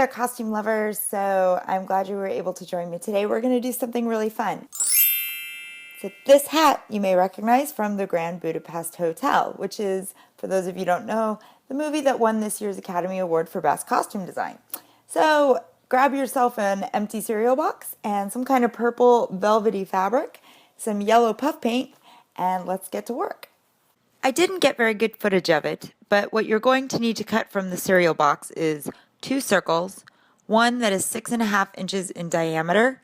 there, costume lovers. So I'm glad you were able to join me today. We're going to do something really fun. So this hat you may recognize from the Grand Budapest Hotel, which is, for those of you who don't know, the movie that won this year's Academy Award for Best Costume Design. So grab yourself an empty cereal box and some kind of purple velvety fabric, some yellow puff paint, and let's get to work. I didn't get very good footage of it, but what you're going to need to cut from the cereal box is 2 circles, one that is 6.5 inches in diameter,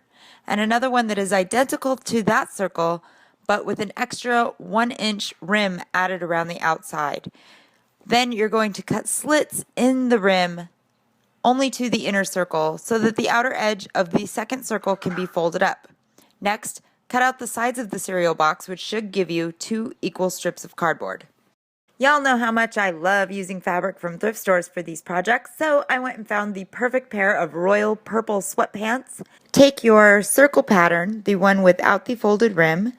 and another one that is identical to that circle, but with an extra 1-inch rim added around the outside. Then you're going to cut slits in the rim only to the inner circle so that the outer edge of the second circle can be folded up. Next, cut out the sides of the cereal box, which should give you 2 equal strips of cardboard. Y'all know how much I love using fabric from thrift stores for these projects, so I went and found the perfect pair of royal purple sweatpants. Take your circle pattern, the one without the folded rim,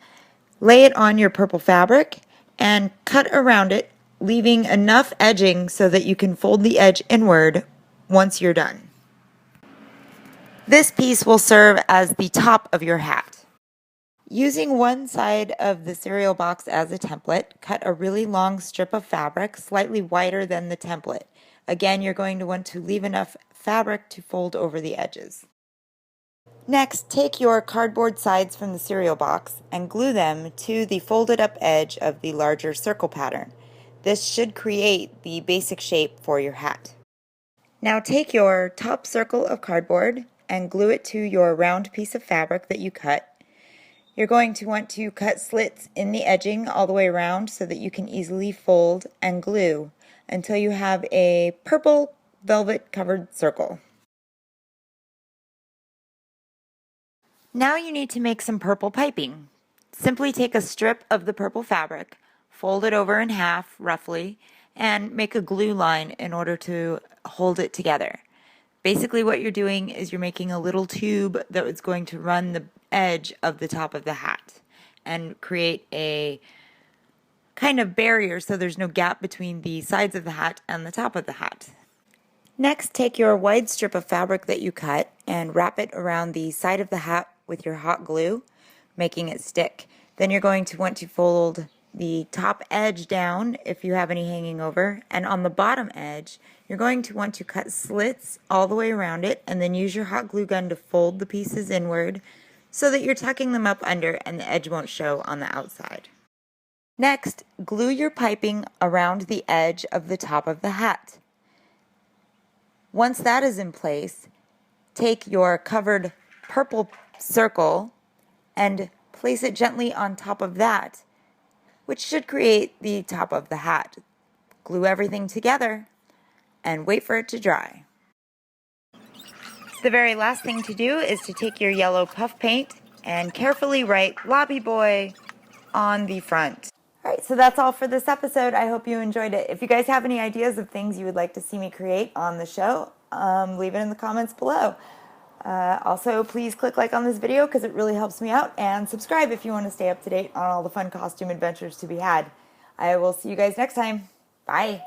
lay it on your purple fabric, and cut around it, leaving enough edging so that you can fold the edge inward once you're done. This piece will serve as the top of your hat. Using one side of the cereal box as a template, cut a really long strip of fabric, slightly wider than the template. Again, you're going to want to leave enough fabric to fold over the edges. Next, take your cardboard sides from the cereal box and glue them to the folded up edge of the larger circle pattern. This should create the basic shape for your hat. Now take your top circle of cardboard and glue it to your round piece of fabric that you cut. You're going to want to cut slits in the edging all the way around so that you can easily fold and glue until you have a purple velvet covered circle. Now you need to make some purple piping. Simply take a strip of the purple fabric, fold it over in half roughly, and make a glue line in order to hold it together. Basically what you're doing is you're making a little tube that is going to run the edge of the top of the hat and create a kind of barrier so there's no gap between the sides of the hat and the top of the hat. Next, take your wide strip of fabric that you cut and wrap it around the side of the hat with your hot glue, making it stick. Then you're going to want to fold the top edge down if you have any hanging over, and on the bottom edge you're going to want to cut slits all the way around it and then use your hot glue gun to fold the pieces inward so that you're tucking them up under and the edge won't show on the outside. Next, glue your piping around the edge of the top of the hat. Once that is in place, take your covered purple circle and place it gently on top of that, which should create the top of the hat. Glue everything together and wait for it to dry. The very last thing to do is to take your yellow puff paint and carefully write Lobby Boy on the front. Alright, so that's all for this episode. I hope you enjoyed it. If you guys have any ideas of things you would like to see me create on the show, leave it in the comments below. Also, please click like on this video because it really helps me out, and subscribe if you want to stay up to date on all the fun costume adventures to be had. I will see you guys next time. Bye!